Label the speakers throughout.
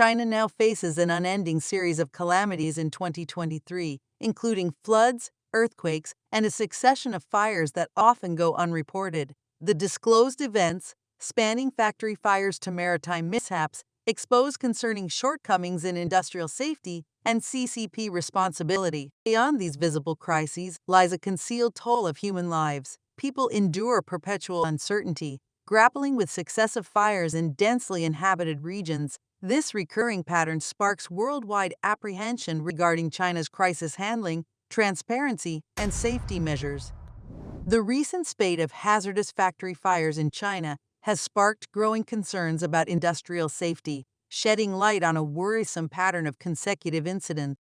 Speaker 1: China now faces an unending series of calamities in 2023, including floods, earthquakes, and a succession of fires that often go unreported. The disclosed events, spanning factory fires to maritime mishaps, expose concerning shortcomings in industrial safety and CCP responsibility. Beyond these visible crises lies a concealed toll of human lives. People endure perpetual uncertainty, grappling with successive fires in densely inhabited regions. This recurring pattern sparks worldwide apprehension regarding China's crisis handling, transparency, and safety measures. The recent spate of hazardous factory fires in China has sparked growing concerns about industrial safety, shedding light on a worrisome pattern of consecutive incidents.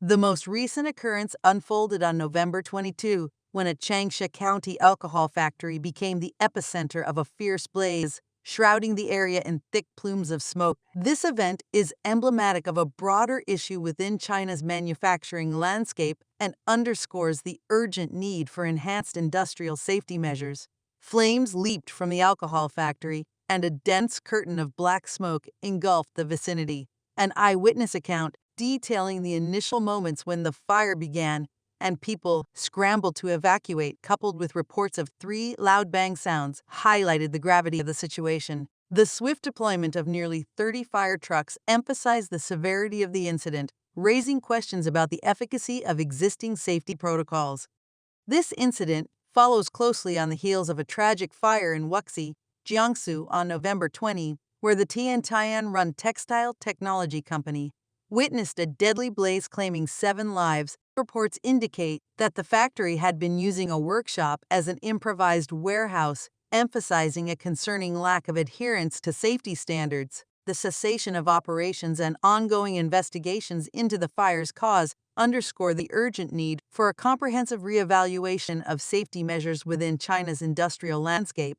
Speaker 1: The most recent occurrence unfolded on November 22, when a Changsha County alcohol factory became the epicenter of a fierce blaze, shrouding the area in thick plumes of smoke. This event is emblematic of a broader issue within China's manufacturing landscape and underscores the urgent need for enhanced industrial safety measures. Flames leaped from the alcohol factory, and a dense curtain of black smoke engulfed the vicinity. An eyewitness account detailing the initial moments when the fire began and people scrambled to evacuate, coupled with reports of 3 loud bang sounds, highlighted the gravity of the situation. The swift deployment of nearly 30 fire trucks emphasized the severity of the incident, raising questions about the efficacy of existing safety protocols. This incident follows closely on the heels of a tragic fire in Wuxi, Jiangsu on November 20, where the Taiwan-run textile technology company witnessed a deadly blaze claiming 7 lives. Reports indicate that the factory had been using a workshop as an improvised warehouse, emphasizing a concerning lack of adherence to safety standards. The cessation of operations and ongoing investigations into the fire's cause underscore the urgent need for a comprehensive reevaluation of safety measures within China's industrial landscape.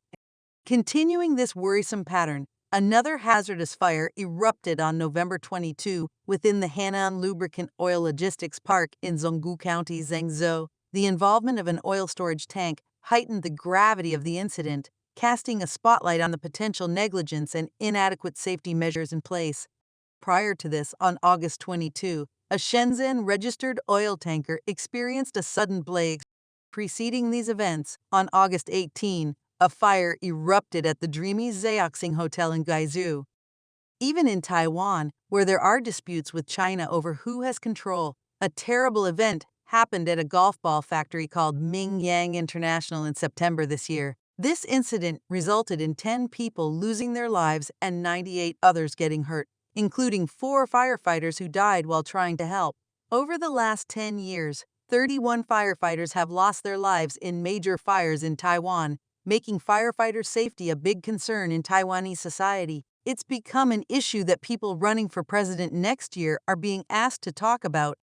Speaker 1: Continuing this worrisome pattern, another hazardous fire erupted on November 22 within the Hainan Lubricant Oil Logistics Park in Zhonggu County, Zhengzhou. The involvement of an oil storage tank heightened the gravity of the incident, casting a spotlight on the potential negligence and inadequate safety measures in place. Prior to this, on August 22, a Shenzhen-registered oil tanker experienced a sudden blaze. Preceding these events, on August 18, a fire erupted at the dreamy Zheoxing Hotel in Guizhou. Even in Taiwan, where there are disputes with China over who has control, a terrible event happened at a golf ball factory called Mingyang International in September this year. This incident resulted in 10 people losing their lives and 98 others getting hurt, including 4 firefighters who died while trying to help. Over the last 10 years, 31 firefighters have lost their lives in major fires in Taiwan, making firefighter safety a big concern in Taiwanese society. It's become an issue that people running for president next year are being asked to talk about.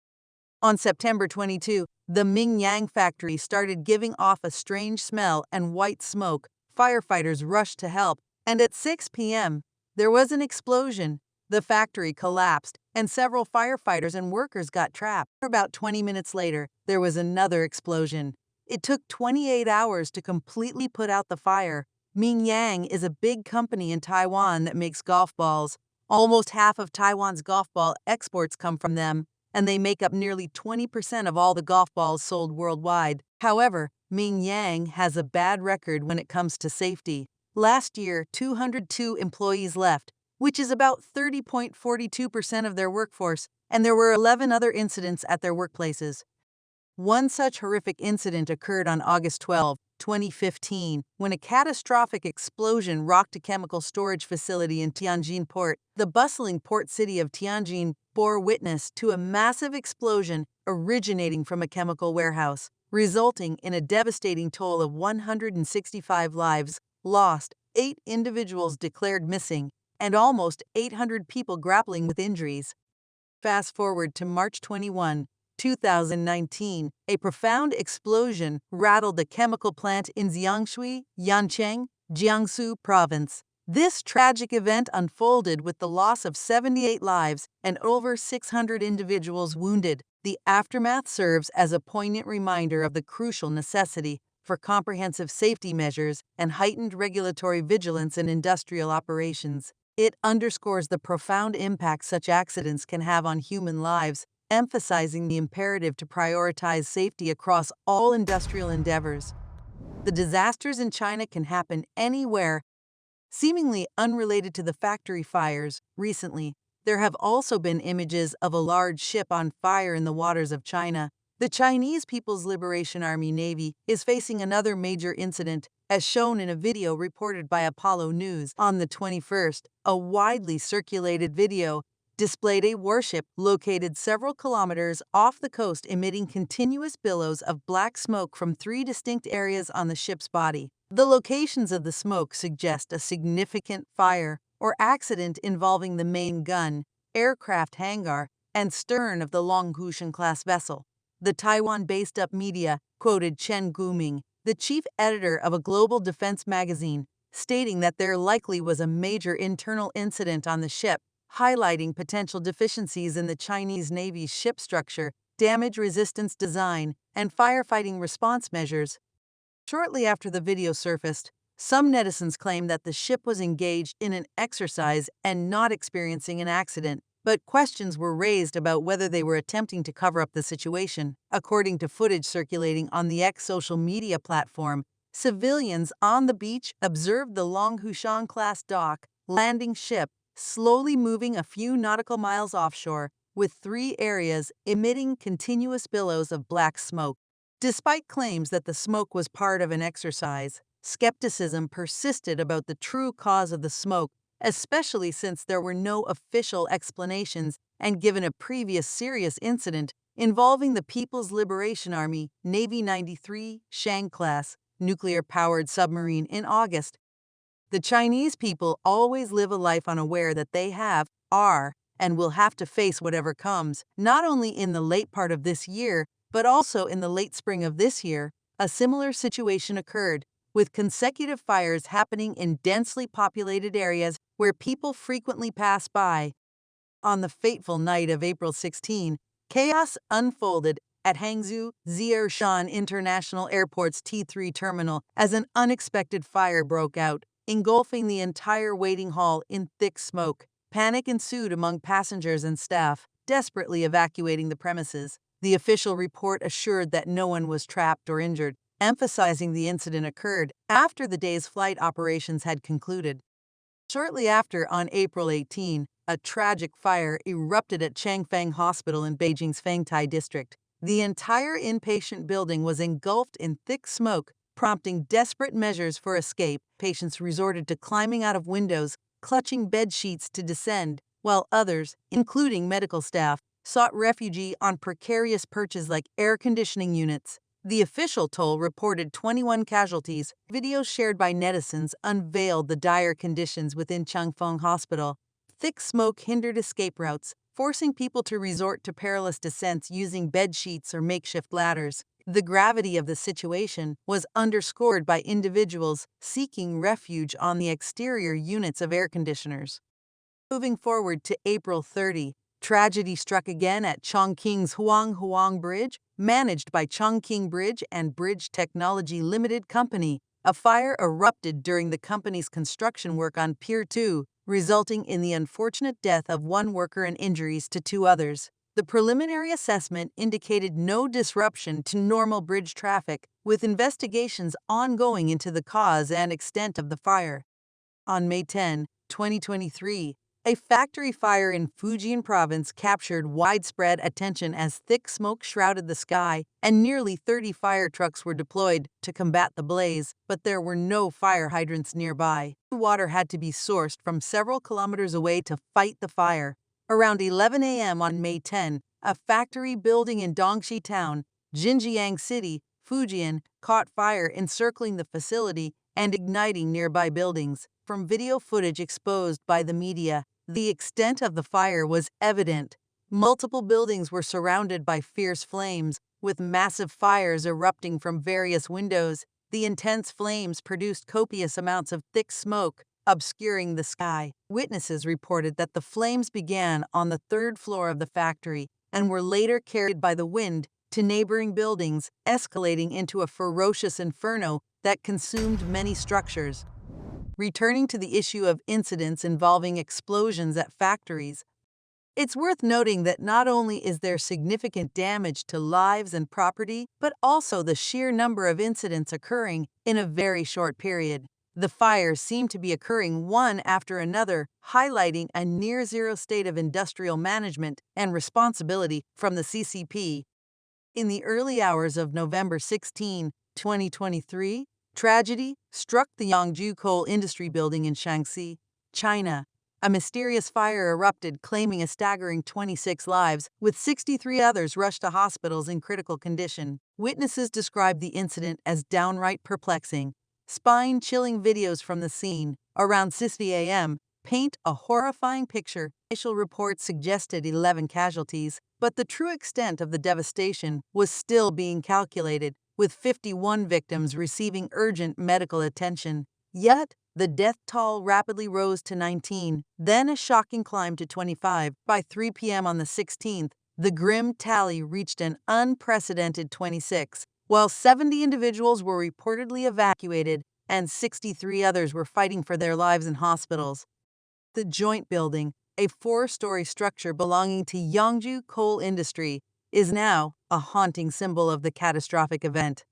Speaker 1: On September 22, the Mingyang factory started giving off a strange smell and white smoke. Firefighters rushed to help, and at 6 p.m., there was an explosion. The factory collapsed, and several firefighters and workers got trapped. About 20 minutes later, there was another explosion. It took 28 hours to completely put out the fire. Mingyang is a big company in Taiwan that makes golf balls. Almost half of Taiwan's golf ball exports come from them, and they make up nearly 20% of all the golf balls sold worldwide. However, Mingyang has a bad record when it comes to safety. Last year, 202 employees left, which is about 30.42% of their workforce, and there were 11 other incidents at their workplaces. One such horrific incident occurred on August 12, 2015, when a catastrophic explosion rocked a chemical storage facility in Tianjin Port. The bustling port city of Tianjin bore witness to a massive explosion originating from a chemical warehouse, resulting in a devastating toll of 165 lives lost, 8 individuals declared missing, and almost 800 people grappling with injuries. Fast forward to March 21, 2019, a profound explosion rattled the chemical plant in Jiangshui, Yancheng, Jiangsu province. This tragic event unfolded with the loss of 78 lives and over 600 individuals wounded. The aftermath serves as a poignant reminder of the crucial necessity for comprehensive safety measures and heightened regulatory vigilance in industrial operations. It underscores the profound impact such accidents can have on human lives, emphasizing the imperative to prioritize safety across all industrial endeavors. The disasters in China can happen anywhere, seemingly unrelated to the factory fires. Recently, there have also been images of a large ship on fire in the waters of China. The Chinese People's Liberation Army Navy is facing another major incident, as shown in a video reported by Apollo News on the 21st. A widely circulated video displayed a warship located several kilometers off the coast emitting continuous billows of black smoke from three distinct areas on the ship's body. The locations of the smoke suggest a significant fire or accident involving the main gun, aircraft hangar, and stern of the Longhushan-class vessel. The Taiwan-based Up Media quoted Chen Guming, the chief editor of a global defense magazine, stating that there likely was a major internal incident on the ship, highlighting potential deficiencies in the Chinese Navy's ship structure, damage resistance design, and firefighting response measures. Shortly after the video surfaced, some netizens claimed that the ship was engaged in an exercise and not experiencing an accident, but questions were raised about whether they were attempting to cover up the situation. According to footage circulating on the X social media platform, civilians on the beach observed the Longhushan-class dock landing ship slowly moving a few nautical miles offshore, with three areas emitting continuous billows of black smoke. Despite claims that the smoke was part of an exercise, skepticism persisted about the true cause of the smoke, especially since there were no official explanations and given a previous serious incident involving the People's Liberation Army Navy 93 Xi'an-class nuclear-powered submarine in August. The Chinese people always live a life unaware that they are, and will have to face whatever comes, not only in the late part of this year, but also in the late spring of this year. A similar situation occurred, with consecutive fires happening in densely populated areas where people frequently pass by. On the fateful night of April 16, chaos unfolded at Hangzhou Xi'an International Airport's T3 terminal as an unexpected fire broke out, engulfing the entire waiting hall in thick smoke. Panic ensued among passengers and staff, desperately evacuating the premises. The official report assured that no one was trapped or injured, emphasizing the incident occurred after the day's flight operations had concluded. Shortly after, on April 18, a tragic fire erupted at Changfeng Hospital in Beijing's Fengtai district. The entire inpatient building was engulfed in thick smoke, prompting desperate measures for escape. Patients resorted to climbing out of windows, clutching bed sheets to descend, while others, including medical staff, sought refuge on precarious perches like air conditioning units. The official toll reported 21 casualties. Videos shared by netizens unveiled the dire conditions within Changfeng Hospital. Thick smoke hindered escape routes, forcing people to resort to perilous descents using bed sheets or makeshift ladders. The gravity of the situation was underscored by individuals seeking refuge on the exterior units of air conditioners. Moving forward to April 30, tragedy struck again at Chongqing's Huang Bridge, managed by Chongqing Bridge and Bridge Technology Limited Company. A fire erupted during the company's construction work on Pier 2, resulting in the unfortunate death of one worker and injuries to two others. The preliminary assessment indicated no disruption to normal bridge traffic, with investigations ongoing into the cause and extent of the fire. On May 10, 2023, a factory fire in Fujian province captured widespread attention as thick smoke shrouded the sky, and nearly 30 fire trucks were deployed to combat the blaze, but there were no fire hydrants nearby. Water had to be sourced from several kilometers away to fight the fire. Around 11 a.m. on May 10, a factory building in Dongxi Town, Jinjiang City, Fujian, caught fire encircling the facility and igniting nearby buildings. From video footage exposed by the media, the extent of the fire was evident. Multiple buildings were surrounded by fierce flames, with massive fires erupting from various windows. The intense flames produced copious amounts of thick smoke, obscuring the sky. Witnesses reported that the flames began on the third floor of the factory and were later carried by the wind to neighboring buildings, escalating into a ferocious inferno that consumed many structures. returning to the issue of incidents involving explosions at factories. It's worth noting that not only is there significant damage to lives and property, but also the sheer number of incidents occurring in a very short period. The fires seem to be occurring one after another, highlighting a near-zero state of industrial management and responsibility from the CCP. In the early hours of November 16, 2023, tragedy struck the Yangzhou coal industry building in Shaanxi, China. A mysterious fire erupted, claiming a staggering 26 lives, with 63 others rushed to hospitals in critical condition. Witnesses described the incident as downright perplexing. Spine-chilling videos from the scene, around 6 a.m., paint a horrifying picture. Initial reports suggested 11 casualties, but the true extent of the devastation was still being calculated, with 51 victims receiving urgent medical attention. Yet, the death toll rapidly rose to 19, then a shocking climb to 25. By 3 p.m. on the 16th, the grim tally reached an unprecedented 26, while 70 individuals were reportedly evacuated and 63 others were fighting for their lives in hospitals. The joint building, a 4-story structure belonging to Yangzhou Coal Industry, is now a haunting symbol of the catastrophic event.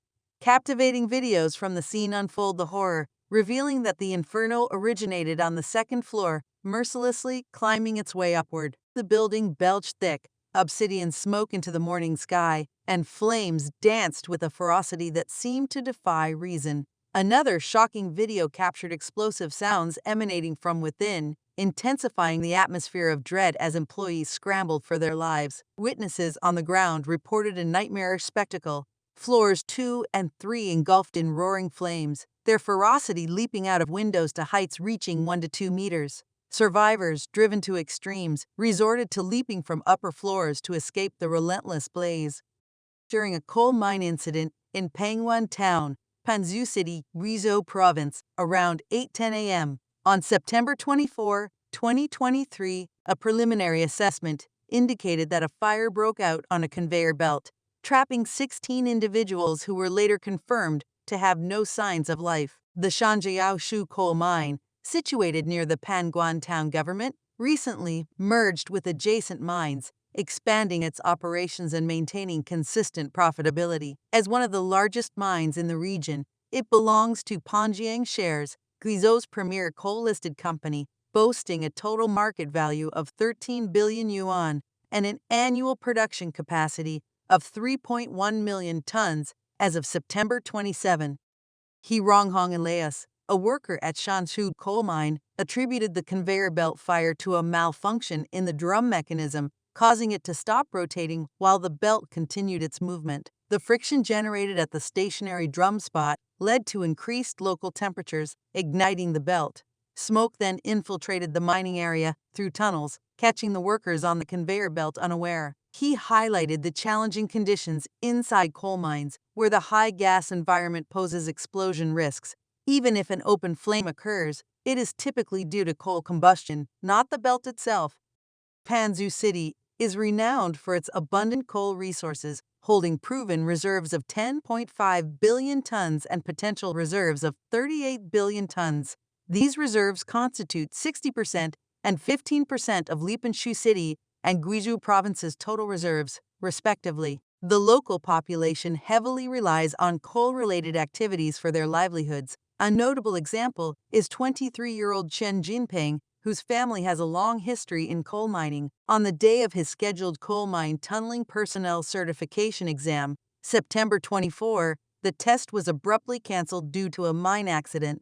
Speaker 1: Captivating videos from the scene unfold the horror, revealing that the inferno originated on the second floor, mercilessly climbing its way upward. The building belched thick, obsidian smoke into the morning sky, and flames danced with a ferocity that seemed to defy reason. Another shocking video captured explosive sounds emanating from within, intensifying the atmosphere of dread as employees scrambled for their lives. Witnesses on the ground reported a nightmarish spectacle, floors 2 and 3 engulfed in roaring flames, their ferocity leaping out of windows to heights reaching 1 to 2 meters. Survivors, driven to extremes, resorted to leaping from upper floors to escape the relentless blaze. During a coal mine incident in Pangwan Town, Panzhou City, Guizhou Province, around 8:10 a.m. on September 24, 2023, a preliminary assessment indicated that a fire broke out on a conveyor belt, trapping 16 individuals who were later confirmed to have no signs of life. The Shanjiaoshu coal mine, situated near the Pangwan town government, recently merged with adjacent mines, expanding its operations and maintaining consistent profitability. As one of the largest mines in the region, it belongs to Panjiang Shares, Guizhou's premier coal-listed company, boasting a total market value of 13 billion yuan and an annual production capacity of 3.1 million tons as of September 27. He Ronghong Elias, a worker at Shanshu coal mine, attributed the conveyor belt fire to a malfunction in the drum mechanism, causing it to stop rotating while the belt continued its movement. The friction generated at the stationary drum spot led to increased local temperatures, igniting the belt. Smoke then infiltrated the mining area through tunnels, catching the workers on the conveyor belt unaware. He highlighted the challenging conditions inside coal mines, where the high gas environment poses explosion risks. Even if an open flame occurs, it is typically due to coal combustion, not the belt itself. Panzhou City is renowned for its abundant coal resources, holding proven reserves of 10.5 billion tons and potential reserves of 38 billion tons. These reserves constitute 60% and 15% of Lipanshu City and Guizhou Province's total reserves, respectively. The local population heavily relies on coal-related activities for their livelihoods. A notable example is 23-year-old Chen Jinping, whose family has a long history in coal mining. On the day of his scheduled coal mine tunneling personnel certification exam, September 24, the test was abruptly canceled due to a mine accident.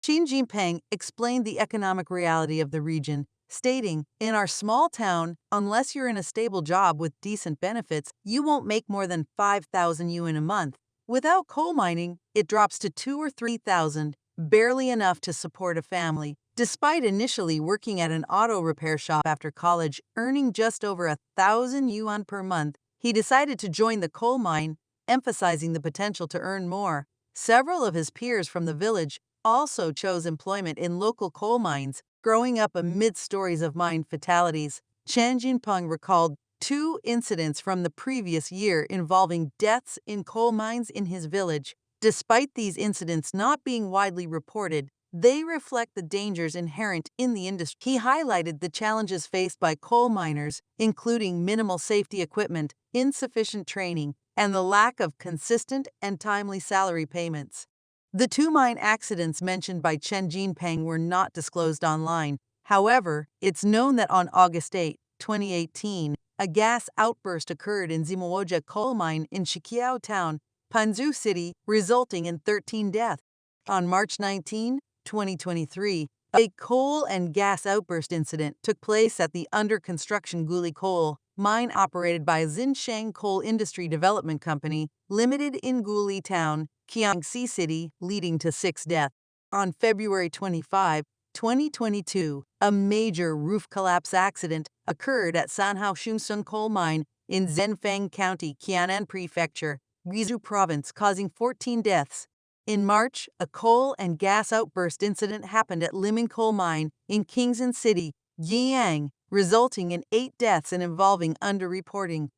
Speaker 1: Xi Jinping explained the economic reality of the region, stating, "In our small town, unless you're in a stable job with decent benefits, you won't make more than 5,000 yuan a month. Without coal mining, it drops to 2,000 or 3,000, barely enough to support a family." Despite initially working at an auto repair shop after college, earning just over 1,000 yuan per month, he decided to join the coal mine, emphasizing the potential to earn more. Several of his peers from the village also chose employment in local coal mines, growing up amid stories of mine fatalities. Chen Jinping recalled 2 incidents from the previous year involving deaths in coal mines in his village. Despite these incidents not being widely reported, They reflect the dangers inherent in the industry. He highlighted the challenges faced by coal miners, including minimal safety equipment, insufficient training, and the lack of consistent and timely salary payments. The two mine accidents mentioned by Chen Jinping were not disclosed online. However, it's known that on August 8, 2018, a gas outburst occurred in Zimaoja coal mine in Shiqiao Town, Panzhou City, resulting in 13 deaths. On March 19, 2023, a coal and gas outburst incident took place at the under-construction Guli coal mine operated by Xinsheng Coal Industry Development Company, Limited in Guli Town, Xi'an City, leading to 6 deaths. On February 25, 2022, a major roof collapse accident occurred at Sanhao Shunsun coal mine in Zhenfeng County, Qianan Prefecture, Guizhou Province, causing 14 deaths. In March, a coal and gas outburst incident happened at Liming Coal Mine in Qingzhen City, Yiyang, resulting in 8 deaths and involving underreporting.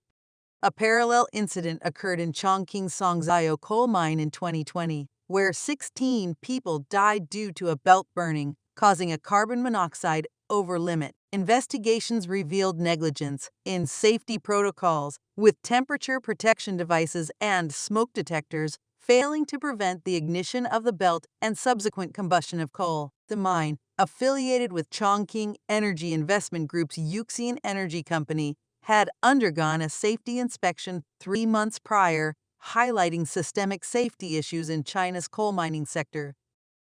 Speaker 1: A parallel incident occurred in Chongqing Songzhou coal mine in 2020, where 16 people died due to a belt burning, causing a carbon monoxide over limit. Investigations revealed negligence in safety protocols, with temperature protection devices and smoke detectors failing to prevent the ignition of the belt and subsequent combustion of coal. The mine, affiliated with Chongqing Energy Investment Group's Xi'an Energy Company, had undergone a safety inspection 3 months prior, highlighting systemic safety issues in China's coal mining sector.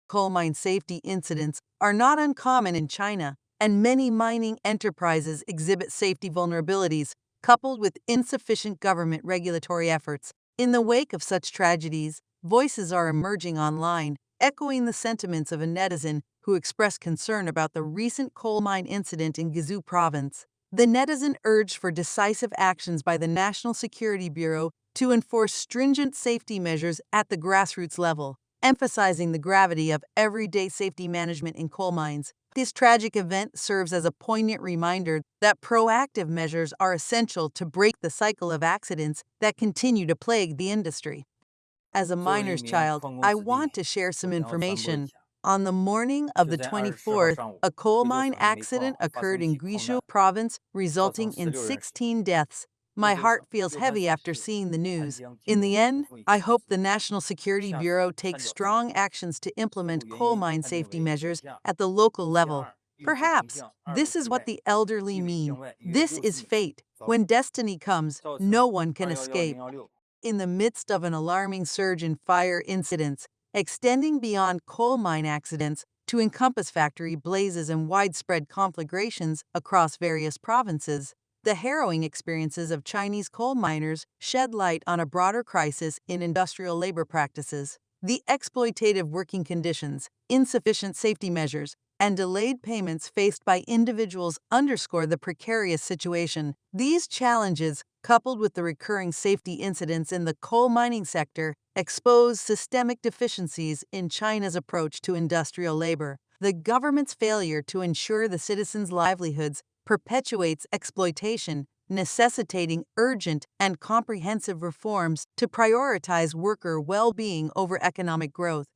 Speaker 1: Coal mine safety incidents are not uncommon in China, and many mining enterprises exhibit safety vulnerabilities, coupled with insufficient government regulatory efforts. In the wake of such tragedies, voices are emerging online, echoing the sentiments of a netizen who expressed concern about the recent coal mine incident in Guizhou Province. The netizen urged for decisive actions by the National Security Bureau to enforce stringent safety measures at the grassroots level, emphasizing the gravity of everyday safety management in coal mines. This tragic event serves as a poignant reminder that proactive measures are essential to break the cycle of accidents that continue to plague the industry. As a
Speaker 2: 作为一
Speaker 1: miner's
Speaker 2: 名
Speaker 1: child,
Speaker 2: 矿工
Speaker 1: I
Speaker 2: 子弟，
Speaker 1: want to share
Speaker 2: 我
Speaker 1: some
Speaker 2: 想要传播一
Speaker 1: information.
Speaker 2: 下。
Speaker 1: On the morning of
Speaker 2: 就
Speaker 1: the
Speaker 2: 在20号
Speaker 1: 24th,
Speaker 2: 上午，
Speaker 1: a coal
Speaker 2: 贵州
Speaker 1: mine
Speaker 2: 省一煤矿
Speaker 1: accident
Speaker 2: 发生
Speaker 1: occurred
Speaker 2: 一
Speaker 1: in
Speaker 2: 起矿
Speaker 1: Guizhou
Speaker 2: 难，
Speaker 1: Province,
Speaker 2: 造成
Speaker 1: resulting in
Speaker 2: 46人死亡。
Speaker 1: 16 deaths.
Speaker 2: 贵
Speaker 1: My
Speaker 2: 州
Speaker 1: heart
Speaker 2: 省
Speaker 1: feels
Speaker 2: 六盘
Speaker 1: heavy
Speaker 2: 水
Speaker 1: after
Speaker 2: 市
Speaker 1: seeing the
Speaker 2: 汉
Speaker 1: news.
Speaker 2: 江
Speaker 1: In
Speaker 2: 金
Speaker 1: the
Speaker 2: 煤
Speaker 1: end,
Speaker 2: 股份有
Speaker 1: I
Speaker 2: 限公
Speaker 1: hope
Speaker 2: 司
Speaker 1: the National Security
Speaker 2: 下
Speaker 1: Bureau
Speaker 2: 属
Speaker 1: takes
Speaker 2: 三角资
Speaker 1: strong
Speaker 2: 本
Speaker 1: actions to
Speaker 2: 事
Speaker 1: implement
Speaker 2: 故原
Speaker 1: coal
Speaker 2: 因
Speaker 1: mine
Speaker 2: 判定
Speaker 1: safety
Speaker 2: 为酒
Speaker 1: measures
Speaker 2: 驾，
Speaker 1: at the local
Speaker 2: 其
Speaker 1: level.
Speaker 2: 二，预计定
Speaker 1: Perhaps
Speaker 2: 向2
Speaker 1: this
Speaker 2: 月
Speaker 1: is
Speaker 2: 之
Speaker 1: what
Speaker 2: 内
Speaker 1: the elderly
Speaker 2: 一律
Speaker 1: mean.
Speaker 2: 境外1月
Speaker 1: This
Speaker 2: 60
Speaker 1: is
Speaker 2: 日
Speaker 1: fate.
Speaker 2: 凿
Speaker 1: When
Speaker 2: 平，
Speaker 1: destiny comes,
Speaker 2: 造
Speaker 1: no
Speaker 2: 成
Speaker 1: one can
Speaker 2: 211
Speaker 1: escape.
Speaker 2: 016
Speaker 1: In the midst of an alarming surge in fire incidents, extending beyond coal mine accidents to encompass factory blazes and widespread conflagrations across various provinces, the harrowing experiences of Chinese coal miners shed light on a broader crisis in industrial labor practices. The exploitative working conditions, insufficient safety measures, and delayed payments faced by individuals underscore the precarious situation. These challenges, coupled with the recurring safety incidents in the coal mining sector, expose systemic deficiencies in China's approach to industrial labor. The government's failure to ensure the citizens' livelihoods perpetuates exploitation, necessitating urgent and comprehensive reforms to prioritize worker well-being over economic growth.